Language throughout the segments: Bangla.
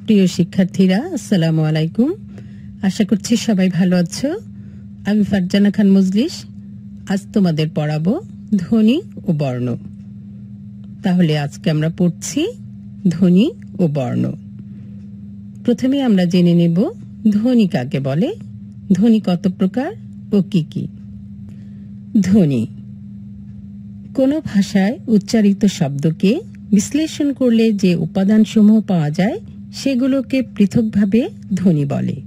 প্রিয় শিক্ষার্থীরা, আসসালামু আলাইকুম। আশা করছি সবাই ভালো আছো। আমি ফারজানা খান মজলিস আজ তোমাদের পড়াবো ধ্বনি ও বর্ণ। তাহলে আজকে আমরা পড়ছি ধ্বনি ও বর্ণ। প্রথমে আমরা জেনে নেব ধ্বনি কাকে বলে, ধ্বনি কত প্রকার ও কি কি। ধ্বনি কোনো ভাষায় উচ্চারিত শব্দকে বিশ্লেষণ করলে যে উপাদানসমূহ পাওয়া যায় সেগুলোকে পৃথকভাবে ধ্বনি বলে।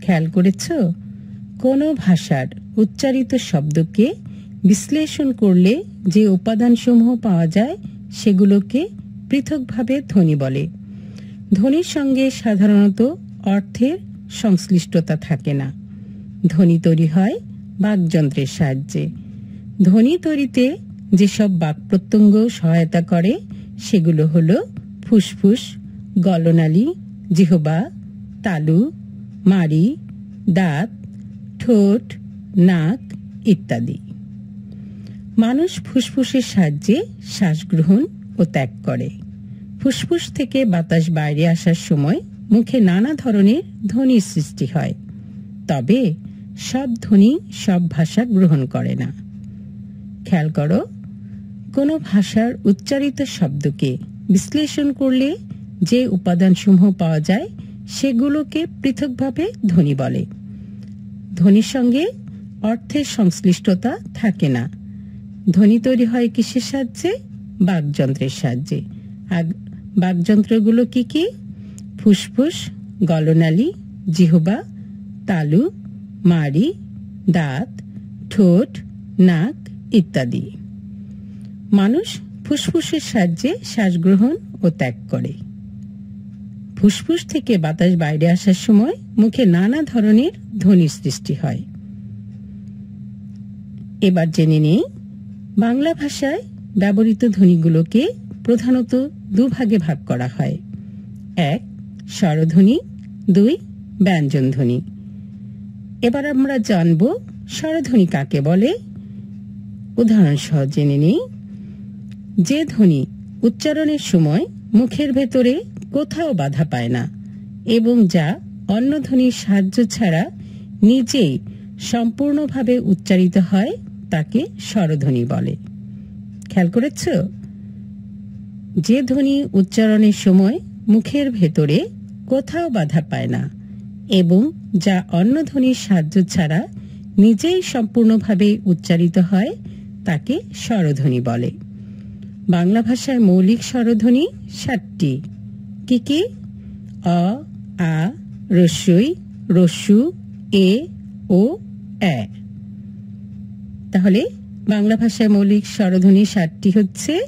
খেয়াল করেছ? কোনো ভাষার উচ্চারিত শব্দকে বিশ্লেষণ করলে যে উপাদানসমূহ পাওয়া যায় সেগুলোকে পৃথকভাবে ধ্বনি বলে। ধ্বনির সঙ্গে সাধারণত অর্থের সংশ্লিষ্টতা থাকে না। ধ্বনি তৈরি হয় বাকযন্ত্রের সাহায্যে। ধ্বনি তৈরিতে যেসব বাকপ্রত্যঙ্গ সহায়তা করে সেগুলো হলো ফুসফুস, গলনালী, জিহ্বা, তালু, মাড়ি, দাঁত, ঠোঁট, নাক ইত্যাদি। মানুষ ফুসফুসের সাহায্যে শ্বাস গ্রহণ ও ত্যাগ করে। ফুসফুস থেকে বাতাস বাইরে আসার সময় মুখে নানা ধরনের ধ্বনির সৃষ্টি হয়। তবে সব ধ্বনি সব ভাষা গ্রহণ করে না। খেয়াল করো, কোনো ভাষার উচ্চারিত শব্দকে বিশ্লেষণ করলে যে উপাদানসমূহ পাওয়া যায় সেগুলোকে পৃথকভাবে ধ্বনি বলে। ধ্বনির সঙ্গে অর্থের সংশ্লিষ্টতা থাকে না। ধ্বনি তৈরি হয় কিসের সাহায্যে? বাকযন্ত্রের সাহায্যে। আর বাকযন্ত্রগুলো কি কি? ফুসফুস, গলনালী, জিহ্বা, তালু, মাড়ি, দাঁত, ঠোঁট, নাক ইত্যাদি। মানুষ ফুসফুসের সাহায্যে শ্বাস গ্রহণ ও ত্যাগ করে। ফুসফুস থেকে বাতাস বাইরে আসার সময় মুখে নানা ধরনের ধ্বনির সৃষ্টি হয়। এবার জেনে নেই বাংলা ভাষায় ব্যবহৃত ধ্বনিগুলোকে প্রধানত দুভাগে ভাগ করা হয়। 1. স্বরধ্বনি, 2. ব্যঞ্জন ধ্বনি। এবার আমরা জানব স্বরধ্বনি কাকে বলে। উদাহরণ সহ জেনে নেই। যে ধ্বনি উচ্চারণের সময় মুখের ভেতরে কোথাও বাধা পায় না এবং যা অন্য ধ্বনির সাহায্য ছাড়া নিজেই সম্পূর্ণভাবে উচ্চারিত হয় তাকে স্বরধ্বনি বলে। খেয়াল করেছ? যে ধ্বনি উচ্চারণের সময় মুখের ভেতরে কোথাও বাধা পায় না এবং যা অন্য ধ্বনির সাহায্য ছাড়া নিজেই সম্পূর্ণভাবে উচ্চারিত হয় তাকে স্বরধ্বনি বলে। বাংলা ভাষায় মৌলিক স্বরধ্বনি 7টি। কি কি? অ, আ, রস্বই, রস্যু, এ ও এ। তাহলে বাংলা ভাষায় মৌলিক স্বরধ্বনি 7টি হচ্ছে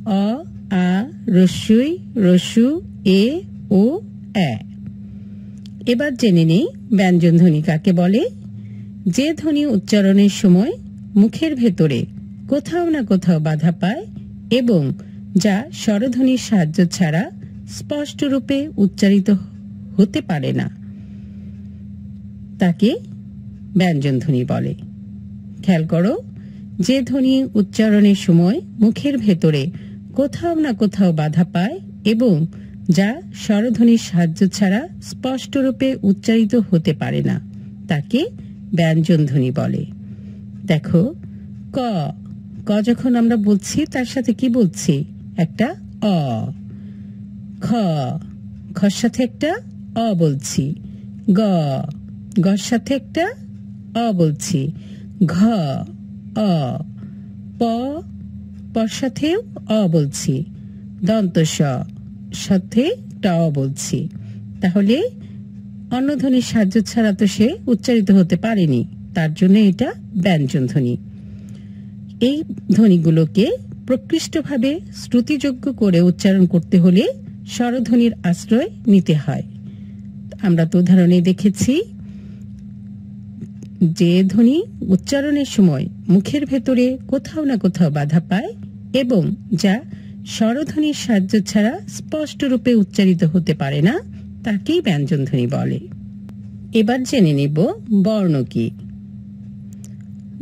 অ, আ, রস্বই, রস্যু, এ ও এ। এবার জেনে নেই ব্যঞ্জন ধ্বনি কাকে বলে। যে ধ্বনি উচ্চারণের সময় মুখের ভেতরে কোথাও না কোথাও বাধা পায় এবং যা স্বরধ্বনির সাহায্য ছাড়া স্পষ্ট রূপে উচ্চারিত হতে পারে না তাকে ব্যঞ্জন ধ্বনি বলে। খেয়াল করো, যে ধ্বনি উচ্চারণের সময় মুখের ভেতরে কোথাও না কোথাও বাধা পায় এবং যা স্বরধ্বনির সাহায্য ছাড়া স্পষ্ট রূপে উচ্চারিত হতে পারে না তাকে ব্যঞ্জন ধ্বনি বলে। দেখো, ক ক যখন আমরা বলছি তার সাথে কি বলছি? একটা অ। খ খর সাথে একটা অ বলছি। গ গর সাথে একটা অ বলছি। ঘ অ। প পর সাথেও অ বলছি। দন্ত স সাথে একটা অ বলছি। তাহলে অন্য ধ্বনির সাহায্য ছাড়া তো সে উচ্চারিত হতে পারেনি, তার জন্য এটা ব্যঞ্জন ধ্বনি। এই ধ্বনিগুলোকে প্রকৃষ্টভাবে শ্রুতিযোগ্য করে উচ্চারণ করতে হলে স্বরধ্বনির আশ্রয় নিতে হয়। আমরা তো উদাহরণে দেখেছি যে ধ্বনি উচ্চারণের সময় মুখের ভেতরে কোথাও না কোথাও বাধা পায় এবং যা স্বরধ্বনির সাহায্য ছাড়া স্পষ্ট রূপে উচ্চারিত হতে পারে না তাকেই ব্যঞ্জন ধ্বনি বলে। এবার জেনে নেব বর্ণ কি।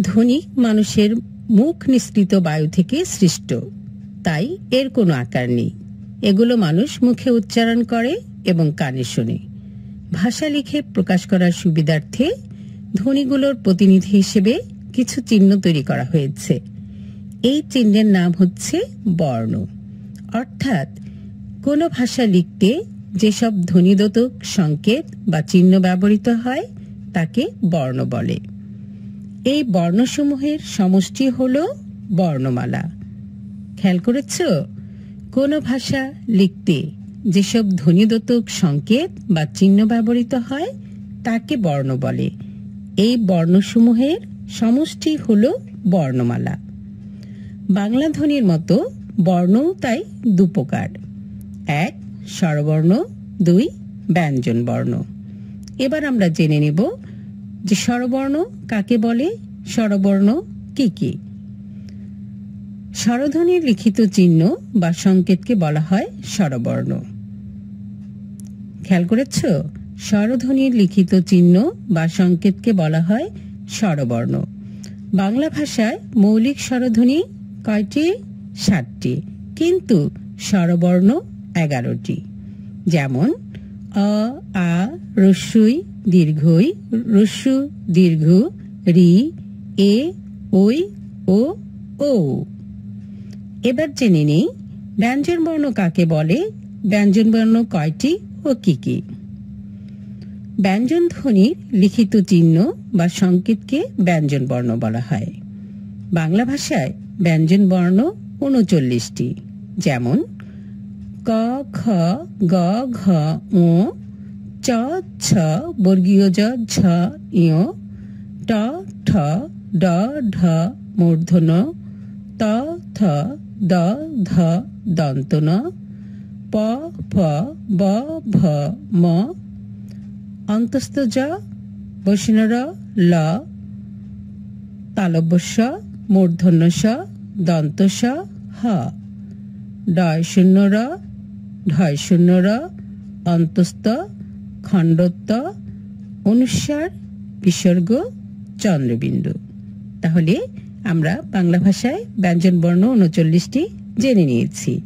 ধ্বনি মানুষের মুখ নিঃসৃত বায়ু থেকে সৃষ্ট, তাই এর কোনো আকার নেই। এগুলো মানুষ মুখে উচ্চারণ করে এবং কানে শোনে। ভাষা লিখে প্রকাশ করার সুবিধার্থে ধ্বনিগুলোর প্রতিনিধি হিসেবে কিছু চিহ্ন তৈরি করা হয়েছে। এই চিহ্নের নাম হচ্ছে বর্ণ। অর্থাৎ কোনো ভাষা লিখতে যেসব ধ্বনিদ্যোতক সংকেত বা চিহ্ন ব্যবহৃত হয় তাকে বর্ণ বলে। এই বর্ণসমূহের সমষ্টি হল বর্ণমালা। খেয়াল করেছ? কোনো ভাষা লিখতে যেসব ধ্বনিদ্যোতক সংকেত বা চিহ্ন ব্যবহৃত হয় তাকে বর্ণ বলে। এই বর্ণসমূহের সমষ্টি হল বর্ণমালা। বাংলা ধ্বনির মতো বর্ণও তাই দুপ্রকার। এক, স্বরবর্ণ, দুই, ব্যঞ্জন বর্ণ। এবার আমরা জেনে নেব যে স্বরবর্ণ কাকে বলে, স্বরবর্ণ কি কি। স্বরধ্বনির লিখিত চিহ্ন বা সংকেতকে বলা হয় স্বরবর্ণ। খেয়াল করেছ? স্বরধ্বনির লিখিত চিহ্ন বা সংকেতকে বলা হয় স্বরবর্ণ। বাংলা ভাষায় মৌলিক স্বরধ্বনি কয়টি? 7টি, কিন্তু স্বরবর্ণ 11টি। যেমন অ, আ, রস্যই, দীর্ঘই, রস্যু, দীর্ঘ, রি, এ, ওই ও ও। এবার জেনে নেই ব্যঞ্জন বর্ণ কাকে বলে, ব্যঞ্জন বর্ণ কয়টি ও কি কি। ব্যঞ্জন ধ্বনির লিখিত চিহ্ন বা সংকেতকে ব্যঞ্জন বর্ণ বলা হয়। বাংলা ভাষায় ব্যঞ্জন বর্ণ 39টি। যেমন ক, খ, গ, ঘ, ঙ, চ, ছ, বর্গীয় জ, ঝ, ঞ, ট, ঠ, ড, ঢ, মূর্ধন্য, ত, থ, দ, ধ, দন্ত ন, প, ফ, ব, ভ, ম, অন্তস্থ জ, বসিন র, ল, তালব্য স, মূর্ধন্য স, দন্ত স, হ, ডয় শূন্য র, ঢয় শূন্য র, অন্তস্থ, খণ্ডত্ব, অনুস্বার, বিসর্গ, চন্দ্রবিন্দু। তাহলে আমরা বাংলা ভাষায় ব্যঞ্জন বর্ণ 39টি জেনে নিয়েছি।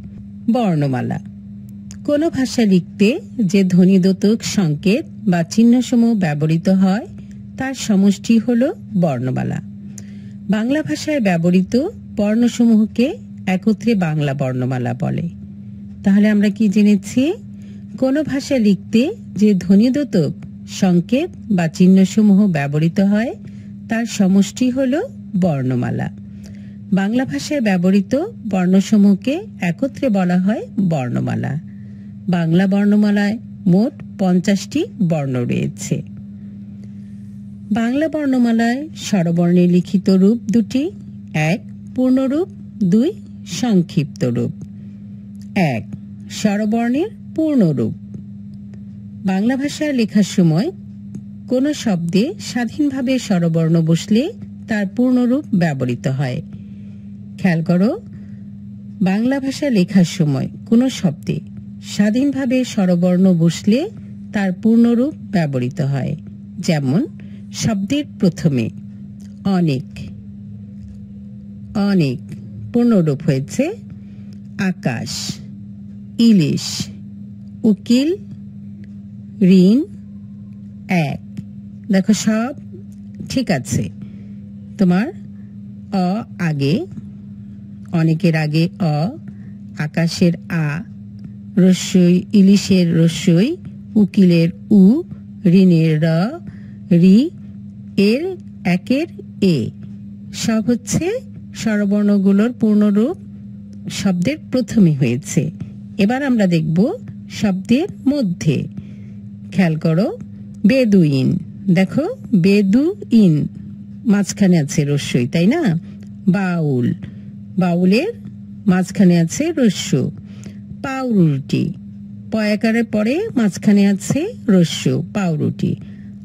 বর্ণমালা কোনো ভাষা লিখতে যে ধ্বনিদ্যোতক সংকেত বা চিহ্নসমূহ ব্যবহৃত হয় তার সমষ্টি হল বর্ণমালা। বাংলা ভাষায় ব্যবহৃত বর্ণসমূহকে একত্রে বাংলা বর্ণমালা বলে। তাহলে আমরা কি জেনেছি? কোনো ভাষা লিখতে যে ধ্বনিদ্যোতক সংকেত বা চিহ্নসমূহ ব্যবহৃত হয় তার সমষ্টি হল বর্ণমালা। বাংলা ভাষায় ব্যবহৃত বর্ণসমূহকে একত্রে বলা হয় বর্ণমালা। বাংলা বর্ণমালায় মোট 50টি বর্ণ রয়েছে। বাংলা বর্ণমালায় স্বরবর্ণের লিখিত রূপ দুটি। এক, পূর্ণরূপ, দুই, সংক্ষিপ্ত রূপ। এক, স্বরবর্ণের পূর্ণরূপ। বাংলা ভাষায় লেখার সময় কোনো শব্দে স্বাধীনভাবে স্বরবর্ণ বসলে তার পূর্ণরূপ ব্যবহৃত হয়। খেয়াল করো, বাংলা ভাষা লেখার সময় কোনো শব্দে স্বাধীনভাবে স্বরবর্ণ বসলে তার পূর্ণরূপ ব্যবহৃত হয়। যেমন শব্দের প্রথমে অনেক, অনেক পূর্ণরূপ হয়েছে আকাশ, ইলিশ, উকিল, ঋণ, এক। দেখো সব ঠিক আছে। তোমার অ আগে, অনেকের আগে অ, আকাশের আ, রস্যই, ইলিশের রস্যই, উকিলের উ, ঋণের র, রি, এর একের এ। সব হচ্ছে স্বরবর্ণগুলোর পূর্ণরূপ শব্দের প্রথমে হয়েছে। এবার আমরা দেখব শব্দের মধ্যে। খেয়াল করো, বেদুইন। দেখো বেদুইন মাঝখানে আছে রস্যই, তাই না? বাউল, বাউলের মাঝখানে আছে রস্য। পাউরুটি, পয়াকারের পরে মাঝখানে আছে রস্য, পাউরুটি।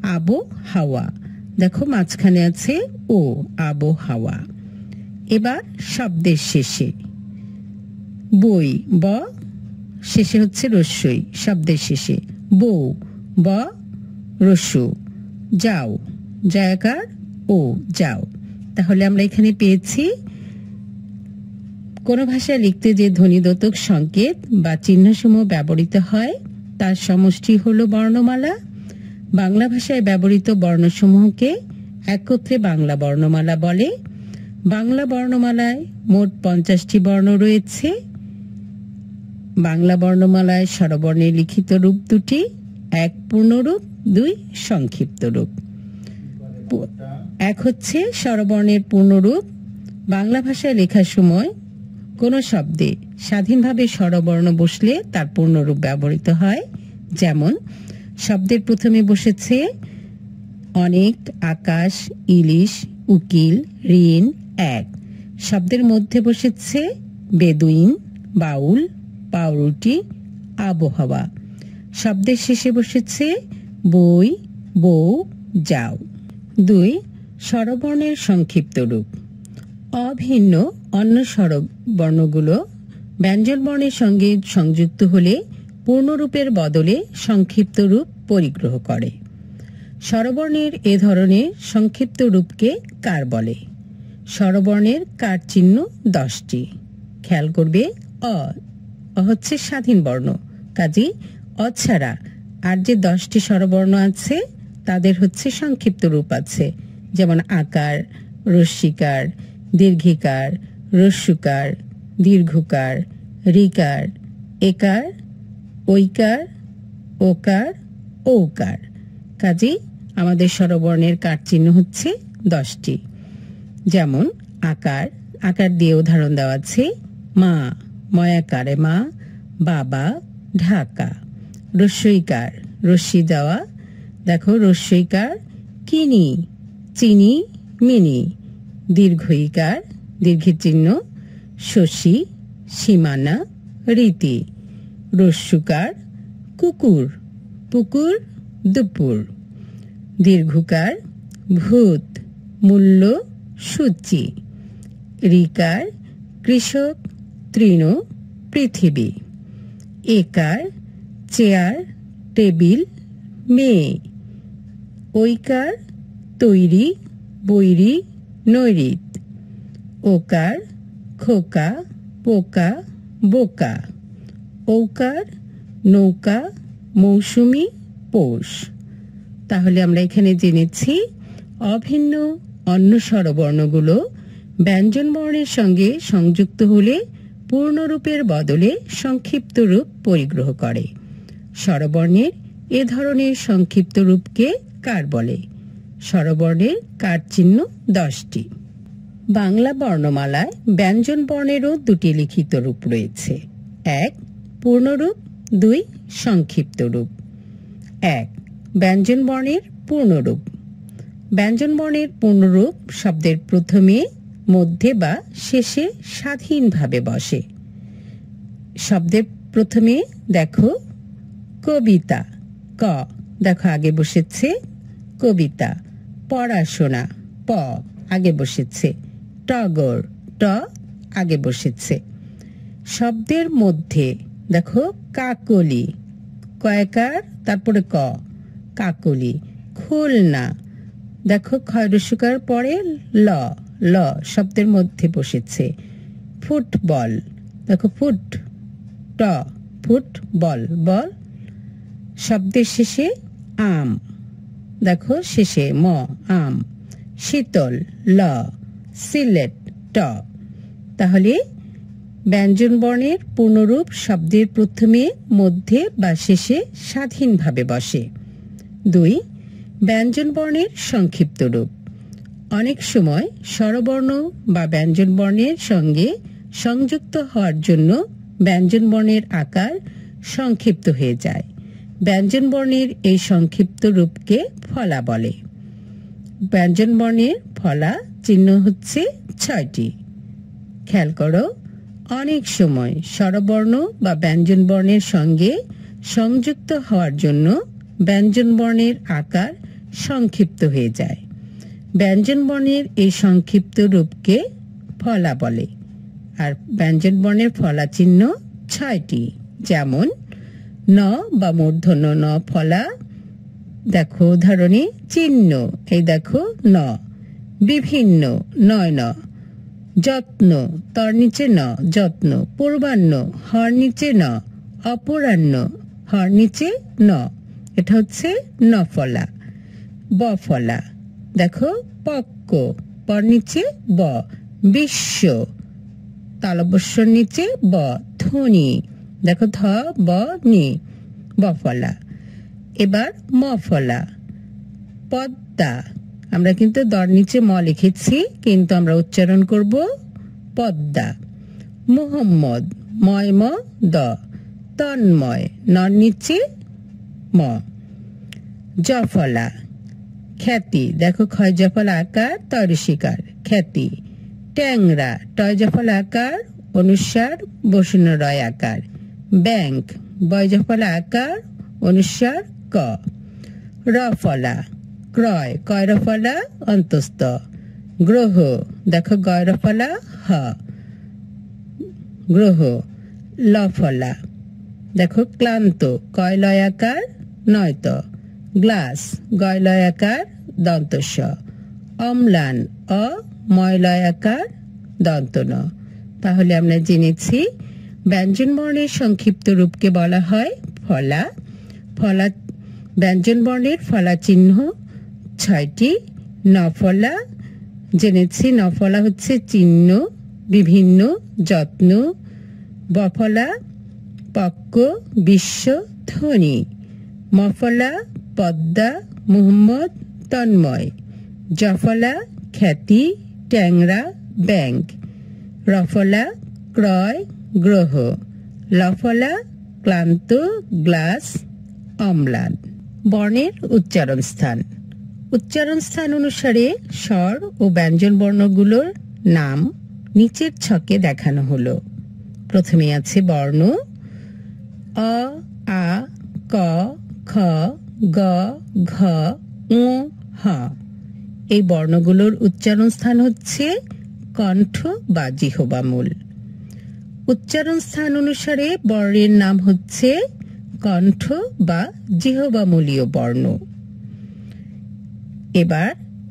আবো হাওয়া, দেখো মাঝখানে আছে ও, আবো হাওয়া। এবার শব্দের শেষে বই, ব শেষে হচ্ছে রস্যই, শব্দের শেষে বউ, ব রস্য, যাও, জয়াকার ও, যাও। তাহলে আমরা এখানে পেয়েছি কোনো ভাষায় লিখতে যে ধ্বনিদ্যোতক সংকেত বা চিহ্নসমূহ ব্যবহৃত হয় তার সমষ্টি হল বর্ণমালা। বাংলা ভাষায় ব্যবহৃত বর্ণসমূহকে একত্রে বাংলা বর্ণমালা বলে। বাংলা বর্ণমালায় মোট 50টি বর্ণ রয়েছে। বাংলা বর্ণমালায় স্বরবর্ণের লিখিত রূপ দুটি, এক পূর্ণরূপ, দুই সংক্ষিপ্ত রূপ। এক হচ্ছে স্বরবর্ণের পূর্ণরূপ। বাংলা ভাষায় লেখার সময় কোনো শব্দে স্বাধীনভাবে স্বরবর্ণ বসলে তার পূর্ণরূপ ব্যবহৃত হয়। যেমন শব্দের প্রথমে বসেছে অনেক, আকাশ, ইলিশ, উকিল, ঋণ, এক। শব্দের মধ্যে বসেছে বেদুইন, বাউল, পাউরুটি, আবহাওয়া। শব্দের শেষে বসেছে বই, বউ, যাও। দুই, স্বরবর্ণের সংক্ষিপ্ত রূপ। অভিন্ন অন্য স্বরবর্ণগুলো ব্যঞ্জনবর্ণের সঙ্গে সংযুক্ত হলে পূর্ণরূপের বদলে সংক্ষিপ্ত রূপ পরিগ্রহ করে। স্বরবর্ণের এ ধরনের সংক্ষিপ্ত রূপকে কার বলে? স্বরবর্ণের কার চিহ্ন 10টি। খেয়াল করবে, অ হচ্ছে স্বাধীন বর্ণ, কাজেই অ ছাড়া আর যে 10টি স্বরবর্ণ আছে তাদের হচ্ছে সংক্ষিপ্ত রূপ আছে। যেমন আকার, রস্যিকার, দীর্ঘিকার, রস্যুকার, দীর্ঘকার, ঋকার, একার, ঐকার, ওকার, ঔকার। কাজেই আমাদের স্বরবর্ণের কার চিহ্ন হচ্ছে 10টি। যেমন আকার, আকার দিয়ে উদাহরণ দেওয়া আছে মা, ময়াকারে মা, বাবা, ঢাকা। রস্যইকার, রস্যি দেওয়া, দেখো রস্যইকার কিনি, চিনি, মিনি। দীর্ঘইকার, দীর্ঘের চিহ্ন শশী, সীমানা, রীতি। রস্যুকার কুকুর, পুকুর, দুপুর। দীর্ঘকার ভূত, মূল্য, সূচি। ঋকার কৃষক, তৃণ, পৃথিবী। একার চেয়ার, টেবিল, মেয়ে। ঐকার তৈরি, বৈরি, নৈরিত। ওকার খোকা, পোকা, বোকা। ঔকার নৌকা, মৌসুমী, পৌষ। তাহলে আমরা এখানে জেনেছি অভিন্ন অন্য স্বরবর্ণগুলো ব্যঞ্জনবর্ণের সঙ্গে সংযুক্ত হলে পূর্ণরূপের বদলে সংক্ষিপ্ত রূপ পরিগ্রহ করে। স্বরবর্ণের এ ধরনের সংক্ষিপ্ত রূপকে কার বলে? স্বরবর্ণের কার চিহ্ন 10টি। বাংলা বর্ণমালায় ব্যঞ্জন বর্ণেরও দুটি লিখিত রূপ রয়েছে, এক পূর্ণরূপ, দুই সংক্ষিপ্ত রূপ। এক, ব্যঞ্জন বর্ণের পূর্ণরূপ। ব্যঞ্জন বর্ণের পূর্ণরূপ শব্দের প্রথমে, মধ্যে বা শেষে স্বাধীনভাবে বসে। শব্দের প্রথমে দেখো কবিতা, ক, দেখো আগে বসেছে কবিতা। পড়াশোনা, প, আগে বসেছে। টগর, ট, আগে বসেছে। শব্দের মধ্যে দেখো কাকলি, কয়কার, তারপরে ক, কাকলি। খুলনা, দেখো ক্ষয়রস্যকার পরে ল, ল শব্দের মধ্যে বসেছে। ফুটবল, দেখো ফুট, ট, ফুটবল, বল। শব্দের শেষে আম, দেখো শেষে ম, আম। শীতল, ল। সিলেট, ট। তাহলে ব্যঞ্জন বর্ণের পূর্ণরূপ শব্দের প্রথমে, মধ্যে বা শেষে স্বাধীনভাবে বসে। দুই, ব্যঞ্জন বর্ণের সংক্ষিপ্ত রূপ। অনেক সময় স্বরবর্ণ বা ব্যঞ্জন বর্ণের সঙ্গে সংযুক্ত হওয়ার জন্য ব্যঞ্জন বর্ণের আকার সংক্ষিপ্ত হয়ে যায়। ব্যঞ্জন বর্ণের এই সংক্ষিপ্ত রূপকে ফলা বলে। ব্যঞ্জন বর্ণের ফলা চিহ্ন হচ্ছে 6টি। খেয়াল করো, অনেক সময় স্বরবর্ণ বা ব্যঞ্জন বর্ণের সঙ্গে সংযুক্ত হওয়ার জন্য ব্যঞ্জন বর্ণের আকার সংক্ষিপ্ত হয়ে যায়। ব্যঞ্জন বর্ণের এই সংক্ষিপ্ত রূপকে ফলা বলে। আর ব্যঞ্জন বর্ণের ফলা চিহ্ন 6টি, যেমন ন বা মূর্ধন্য ন ফলা, দেখো উদাহরণে চিহ্ন, এই দেখো ন। বিভিন্ন, নয় ন। যত্ন, তর নিচে ন, যত্ন। পূর্বাহ্ন, হর নিচে ন, অপরাহ্ন, হর নিচে ন, এটা হচ্ছে নফলা। বফলা, দেখো পক্ক, পর নিচে ব। বিশ্ব, তালব্যস্যর নিচে ব। ধ্বনি, দেখো ধ ব নি, বফলা। এবার মফলা। পদ্মা, আমরা কিন্তু দর নিচে ম লিখেছি, কিন্তু আমরা উচ্চারণ করব পদ্মা। মুহাম্মদ, ময় ম দ। তন্ময়, নর নিচে ম। জফলা, খ্যাতি, দেখো ক্ষয় জফলা আকার, তরিশিকার, খ্যাতি। ট্যাংরা, টয় জফলা আকার, অনুস্বার বসুন রয় আকার। ব্যাংক, বয় জফলা আকার, অনুস্বার ক। রফলা, ক্রয়, কয় রফলা অন্তস্থ। গ্রহ, দেখো গয় রফলা হ, গ্রহ। লফলা, দেখো ক্লান্ত, কয় লয় আকার, নয়ত। গ্লাস, গয় লয় আকার, দন্তস্ব। অম্লান, অ ময় লয় আকার, দন্ত ন। তাহলে আমরা জেনেছি ব্যঞ্জন বর্ণের সংক্ষিপ্ত রূপকে বলা হয় ফলা। ফলা, ব্যঞ্জন বর্ণের ফলা চিহ্ন 6টি। নফলা জেনেছি, নফলা হচ্ছে চিহ্ন, বিভিন্ন, যত্ন। বফলা পক্ক, বিশ্ব, ধ্বনি। মফলা পদ্মা, মুহাম্মদ, তন্ময়। জফলা খ্যাতি, ট্যাংরা, ব্যাংক। রফলা ক্রয়, গ্রহ। লফলা ক্লান্ত, গ্লাস, অম্লান। বর্ণের উচ্চারণ স্থান। উচ্চারণ স্থান অনুসারে স্বর ও ব্যঞ্জন বর্ণগুলোর নাম নিচের ছকে দেখানো হলো। প্রথমে আছে বর্ণ অ, আ, ক, খ, গ, ঘ, ঙ, হ। এই বর্ণগুলোর উচ্চারণ স্থান হচ্ছে কণ্ঠ বা জিহ্বামূল। উচ্চারণ স্থান অনুসারে বর্ণের নাম হচ্ছে কণ্ঠ বা জিহ্বামূলীয় বর্ণ। এবার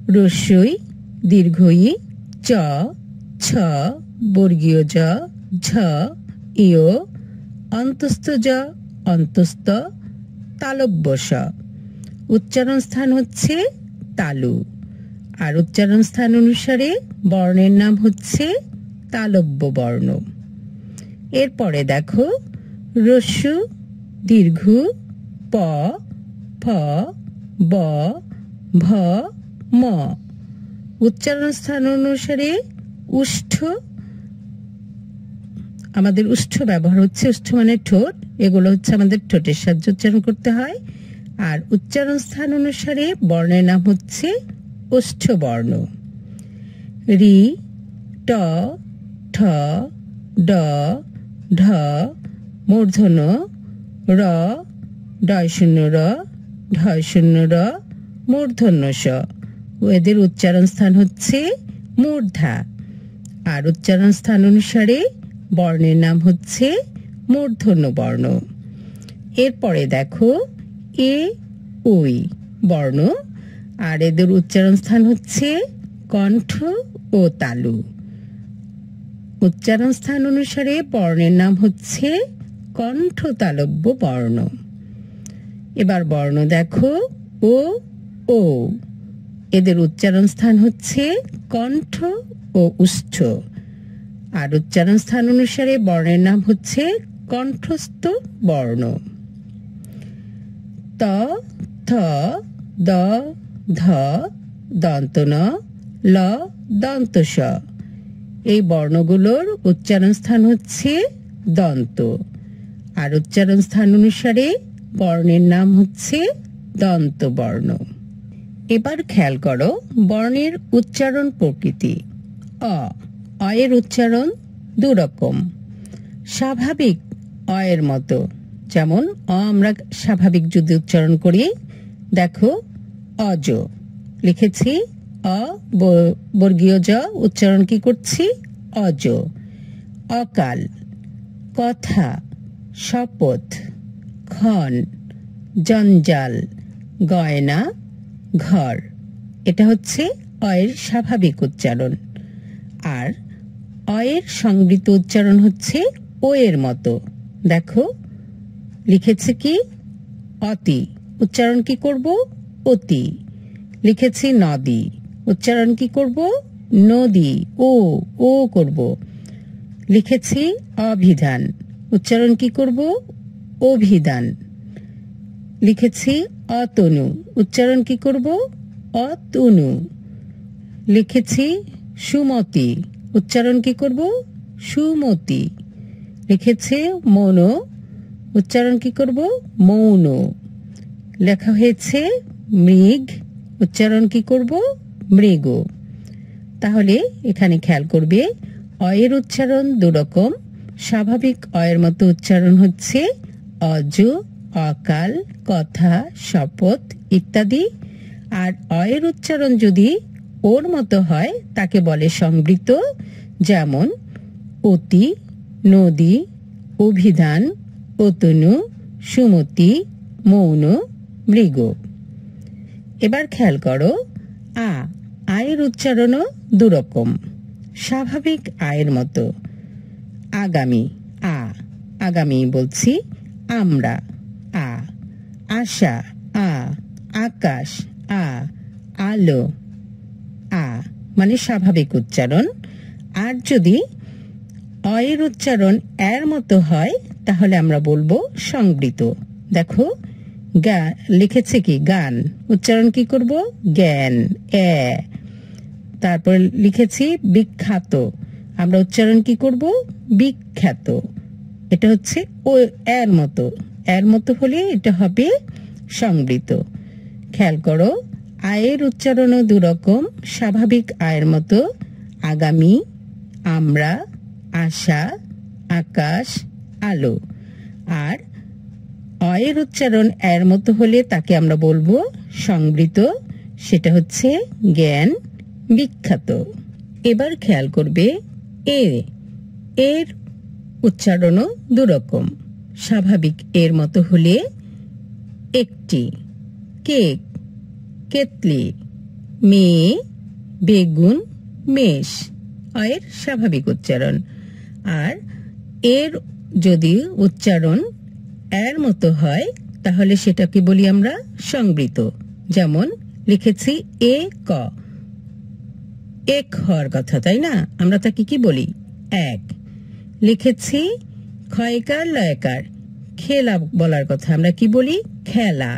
রস্যই, দীর্ঘই, চ, ছ, বর্গীয় জ, ঝ, ইয়, অন্তস্থ জ, অন্তস্থ, তালব্য স। উচ্চারণ স্থান হচ্ছে তালু। আর উচ্চারণ স্থান অনুসারে বর্ণের নাম হচ্ছে তালব্য বর্ণ। এরপরে দেখো রস্য, দীর্ঘ, প, ফ, ব, ভ, ম। উচ্চারণ স্থান অনুসারে উষ্ঠ, আমাদের উষ্ঠ ব্যবহার হচ্ছে, উষ্ঠ মানে ঠোঁট, এগুলো হচ্ছে আমাদের ঠোঁটের সাহায্যে উচ্চারণ করতে হয়। আর উচ্চারণ স্থান অনুসারে বর্ণের নাম হচ্ছে ওষ্ঠ বর্ণ। রি, ট, ঠ, ড, ঢ, মূর্ধন্য, র, ডয় শূন্য র, ঢয় শূন্য র, মূর্ধন্য স। এদের উচ্চারণ স্থান হচ্ছে মূর্ধা। আর উচ্চারণ স্থান অনুসারে বর্ণের নাম হচ্ছে মূর্ধন্য বর্ণ। এরপরে দেখো এ, ওই বর্ণ, আর এদের উচ্চারণ স্থান হচ্ছে কণ্ঠ ও তালু। উচ্চারণ স্থান অনুসারে বর্ণের নাম হচ্ছে কণ্ঠ তালব্য বর্ণ। এবার বর্ণ দেখো ও, ও, এদের উচ্চারণ স্থান হচ্ছে কণ্ঠ ও উষ্ঠ। আর উচ্চারণ স্থান অনুসারে বর্ণের নাম হচ্ছে কণ্ঠস্থ বর্ণ। ত, থ, দ, ধ, দন্ত ন, ল, দন্ত স। এই বর্ণগুলোর উচ্চারণ স্থান হচ্ছে দন্ত। আর উচ্চারণ স্থান অনুসারে বর্ণের নাম হচ্ছে দন্ত বর্ণ। এবার খেয়াল করো বর্ণের উচ্চারণ প্রকৃতি। অ, অয়ের উচ্চারণ দুরকম। স্বাভাবিক অয়ের মতো, যেমন অ আমরা স্বাভাবিক যদি উচ্চারণ করি, দেখো অজ লিখেছি, অ বর্গীয় জ উচ্চারণ কি করছি, অজ। অকাল, কথা, শপথ, ক্ষণ, জঞ্জাল, গয়না, ঘর। এটা হচ্ছে অয়ের স্বাভাবিক উচ্চারণ। আর অয়ের সংবৃত উচ্চারণ হচ্ছে ও এর মতো। দেখো লিখেছে কি অতি, উচ্চারণ কি করব অতি। লিখেছি নদী, উচ্চারণ কি করব নদী, ও ও করব। লিখেছি অভিধান, উচ্চারণ কি করব অভিধান। লিখেছি অতনু, উচ্চারণ কি করব অতনু। লিখেছি সুমতি, উচ্চারণ কি করব সুমতি। লিখেছে মৌন, উচ্চারণ কি করব মৌন। লেখা হয়েছে মৃগ, উচ্চারণ কি করব মৃগ। তাহলে এখানে খেয়াল করবে অয়ের উচ্চারণ দুরকম। স্বাভাবিক অয়ের মতো উচ্চারণ হচ্ছে অজ, অকাল, কথা, শপথ ইত্যাদি। আর অয়ের উচ্চারণ যদি ওর মতো হয় তাকে বলে সংবৃত, যেমন অতি, নদী, অভিধান, অতনু, সুমতি, মৌন, মৃগ। এবার খেয়াল করো আয়ের উচ্চারণও দুরকম। স্বাভাবিক আয়ের মতো আগামী, আগামী বলছি আমরা, আশা, আকাশ, আলো, মানে স্বাভাবিক উচ্চারণ। আর যদি অয়ের উচ্চারণ এর মতো হয় তাহলে আমরা বলবো সংবৃত। দেখো লিখেছে কি গান, উচ্চারণ কি করব জ্ঞান, তারপর লিখেছি বিখ্যাত, আমরা উচ্চারণ কি করব বিখ্যাত। এটা হচ্ছে ও এর মতো, এর মতো হলে এটা হবে সংবৃত। খেয়াল করো আয়ের উচ্চারণও দুরকম। স্বাভাবিক আয়ের মতো আগামী, আমরা, আশা, আকাশ, আলো। আর অয়ের উচ্চারণ এর মতো হলে তাকে আমরা বলবো সংবৃত, সেটা হচ্ছে জ্ঞান, বিখ্যাত। এবার খেয়াল করবে এর উচ্চারণও দুরকম। স্বাভাবিক এর মতো হলে একটি, কেক, কেতলি, মেয়ে, বেগুন, মেষ, অয়ের স্বাভাবিক উচ্চারণ। আর এর যদি উচ্চারণ এর মতো হয় তাহলে সেটাকে বলি আমরা সংবৃত। যেমন লিখেছি এক হওয়ার কথা, তাই না? আমরা তাকে কি বলি এক। লিখেছি ক্ষয়কার লয়কার, খেলা বলার কথা, আমরা কি বলি খেলা,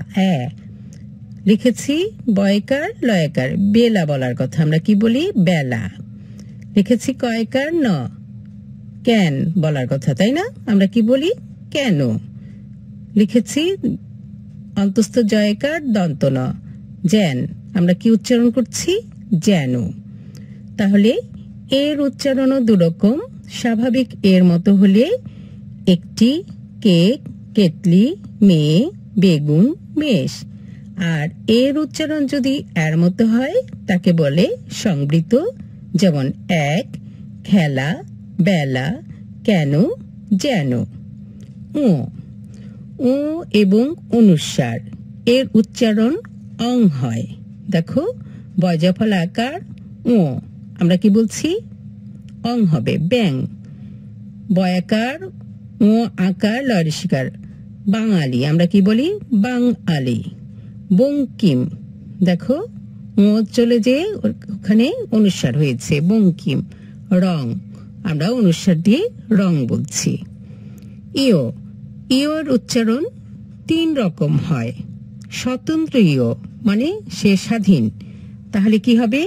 লিখেছি বয়কার লয়কার, বেলা বলার কথা, আমরা কি বলি বেলা। লিখেছি কয়কার ন, কেন বলার কথা, তাই না? আমরা কি বলি কেন। লিখেছি অন্তস্থ জয়কার দন্ত ন, জ্যান, আমরা কি উচ্চারণ করছি যেন। তাহলে এর উচ্চারণও দুরকম। স্বাভাবিক এর মতো হলে একটি, কেক, কেতলি, মেয়ে, বেগুন, মেষ। আর এর উচ্চারণ যদি এর মতো হয় তাকে বলে সংবৃত। যেমন এক, খেলা, বেলা, কেন, যেন। ও এবং অনুস্বার এর উচ্চারণ অং হয়। দেখো বয়জাফল আকার ও, আমরা কি বলছি অং হবে ব্যাং। বয়াকার ও আকার লরিষ্কার, বাঙালি, আমরা কি বলি বাঙালি। বঙ্কিম, দেখো ও চলে যে ওখানে অনুস্বার হয়েছে বঙ্কিম। রং, আমরা অনুস্বার দিয়ে রং বলছি। ইয়োর উচ্চারণ তিন রকম হয়। স্বতন্ত্র ইয় মানে সে স্বাধীন, তাহলে কি হবে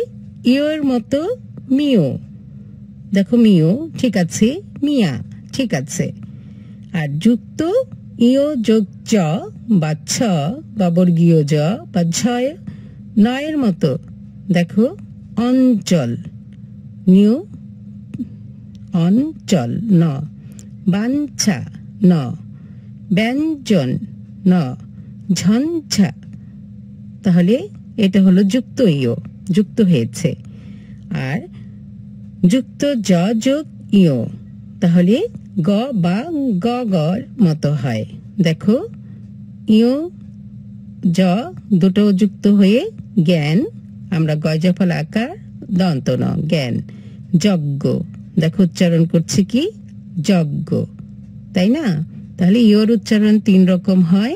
ইয়োর মতো মিও। দেখো মিও ঠিক আছে, মিয়া ঠিক আছে। আর যুক্ত ইয় যোগ চ বা ছ বা বর্গীয় জ বা ঝয়, নয়ের মতো। দেখো অঞ্চল, নিউ অঞ্চল ন, বাঞ্ছা ন, ব্যঞ্জন ন, ঝঞ্ঝা। তাহলে এটা হলো যুক্ত ইয়, যুক্ত হয়েছে। আর যুক্ত জ যোগ ইয়, তাহলে গ বা গ গর মতো হয়। দেখো ইয় জ দুটো যুক্ত হয়ে জ্ঞান, আমরা গজফল আকার দন্ত ন জ্ঞান। যজ্ঞ, দেখো উচ্চারণ করছি কি যজ্ঞ, তাই না? তাহলে ইয়র উচ্চারণ 3 রকম হয়।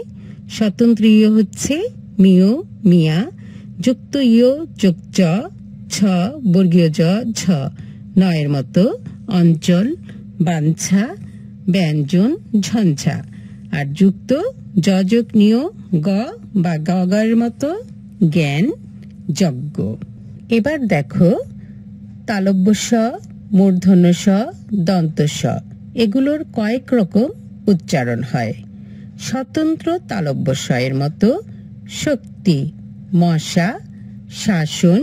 স্বতন্ত্র ইয় হচ্ছে মিয়, মিয়া, যুক্ত ইয় যোগ চ, ছ বর্গীয় জ, ঝ, নয়ের মতো অঞ্চল, বাঞ্ছা, ব্যঞ্জন, ঝঞ্ঝা। আর যুক্ত জ যোগ নিয় গ বা গের মতো জ্ঞান, যজ্ঞ। এবার দেখো তালব্য স, মূর্ধন্য স, দন্ত স, এগুলোর কয়েক রকম উচ্চারণ হয়। স্বতন্ত্র তালব্য স এর মতো শক্তি, মশা, শাসন,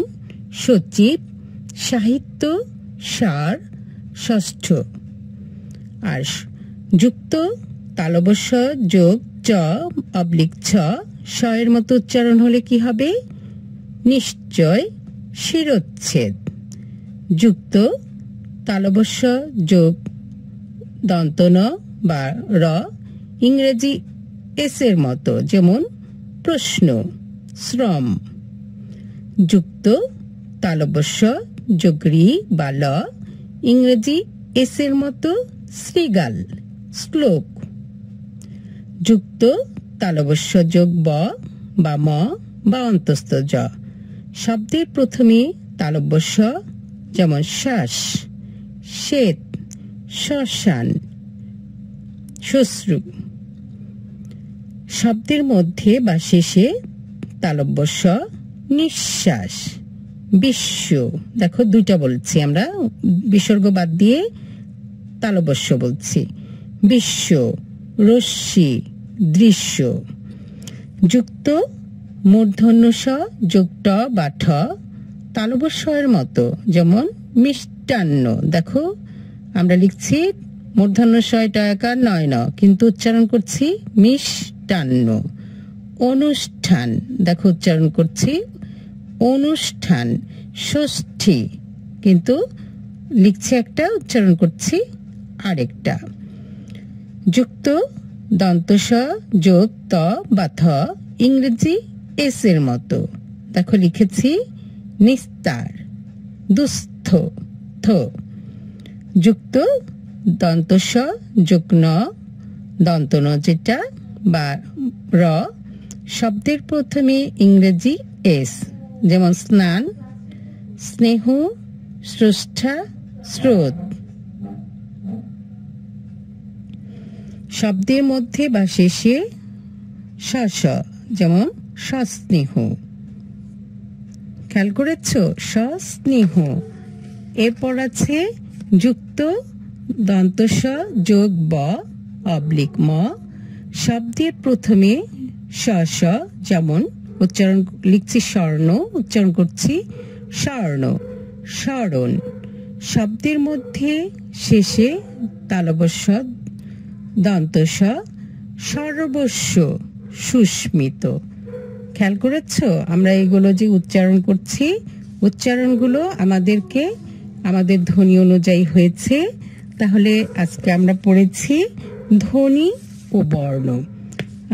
সচিব, সাহিত্য, সার, ষষ্ঠ। আর যুক্ত তালব্য স যোগ চ অবলিক ছ, স এর মতো উচ্চারণ হলে কি হবে? নিশ্চয়, শিরচ্ছেদ। যুক্ত তালব্য স যোগ দন্ত ন বা র, ইংরেজি এস এর মতো, যেমন প্রশ্ন, শ্রম। যুক্ত তালব্য স যোগ রি বা ল, ইংরেজি এস এর মতো শৃগাল, শ্লোক। যুক্ত তালব্য স যোগ ব বা ম বা অন্তস্থ জ, শব্দের প্রথমে তালব্য স, যেমন শ্বাস, শ্বেত, শ্মশান, শ্বশ্রু। শব্দের মধ্যে বা শেষে তালব্য স, নিঃশ্বাস, বিশ্ব। দেখো দুইটা বলছি আমরা, বিসর্গ বাদ দিয়ে তালব্য স বলছি। বিশ্ব, রশ্মি, দৃশ্য। যুক্ত মূর্ধন্য স যোগ ট বা ঠ, তালব্য স এর মতো, যেমন মিষ্টান্ন। দেখো আমরা লিখছি মূর্ধন্য স টয়কার নয় ন, কিন্তু উচ্চারণ করছি মিষ্টান্ন। অনুষ্ঠান, দেখো উচ্চারণ করছি অনুষ্ঠান। ষষ্ঠী, কিন্তু লিখছি একটা, উচ্চারণ করছি আরেকটা। যুক্ত দন্ত স যোগ ত বা থ, ইংরেজি এস এর মতো, দেখো লিখেছি নিস্তার, দুস্থ, থ। যুক্ত দন্ত স যোগ ন, দন্ত ন যেটা বা র, শব্দের প্রথমে ইংরেজি এস, যেমন স্নান, স্নেহ, স্রষ্টা, স্রোত। শব্দের মধ্যে বা শেষে স স, যেমন সস্নেহ। খেয়াল করেছ? সস্নেহ। এরপর আছে যুক্ত দন্ত স যোগ ব অবলিক ম, শব্দের প্রথমে স স, যেমন উচ্চারণ লিখছি স্বর্ণ, উচ্চারণ করছি স্বর্ণ, স্মরণ। শব্দের মধ্যে শেষে তালব্য স দন্ত স, সর্বস্ব, সুস্মিত। খেয়াল করেছ? আমরা এগুলো যে উচ্চারণ করছি, উচ্চারণগুলো আমাদেরকে আমাদের ধ্বনি অনুযায়ী হয়েছে। তাহলে আজকে আমরা পড়েছি ধ্বনি ও বর্ণ।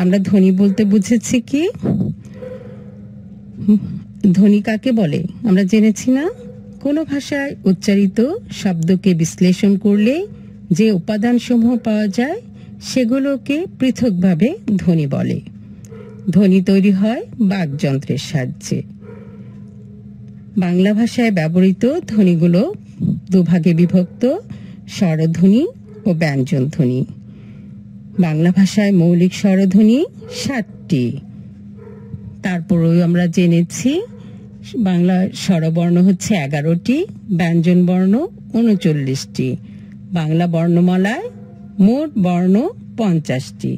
আমরা ধ্বনি বলতে বুঝেছি কি? ধ্বনি কাকে বলে আমরা জেনেছি না? কোনো ভাষায় উচ্চারিত শব্দকে বিশ্লেষণ করলে যে উপাদানসমূহ পাওয়া যায় সেগুলোকে পৃথকভাবে ধ্বনি বলে। ধ্বনি তৈরি হয় বাকযন্ত্রের সাহায্যে। বাংলা ভাষায় ব্যবহৃত ধ্বনিগুলো দুভাগে বিভক্ত, স্বরধ্বনি ও ব্যঞ্জন ধ্বনি। বাংলা ভাষায় মৌলিক স্বরধ্বনি 7টি। তারপরেও আমরা জেনেছি বাংলা স্বরবর্ণ হচ্ছে 11টি, ব্যঞ্জন বর্ণ 39টি। বাংলা বর্ণমালায় মোট বর্ণ 50টি।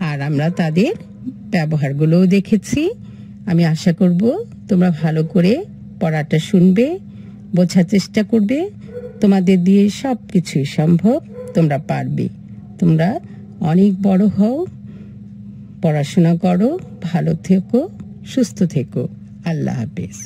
আর আমরা তাদের ব্যবহারগুলোও দেখেছি। আমি আশা করব তোমরা ভালো করে পড়াটা শুনবে, বোঝার চেষ্টা করবে। তোমাদের দিয়ে সব কিছুই সম্ভব, তোমরা পারবে। তোমরা অনেক বড় হও, পড়াশোনা করো, ভালো থেকো, সুস্থ থেকো। আল্লাহ হাফেজ।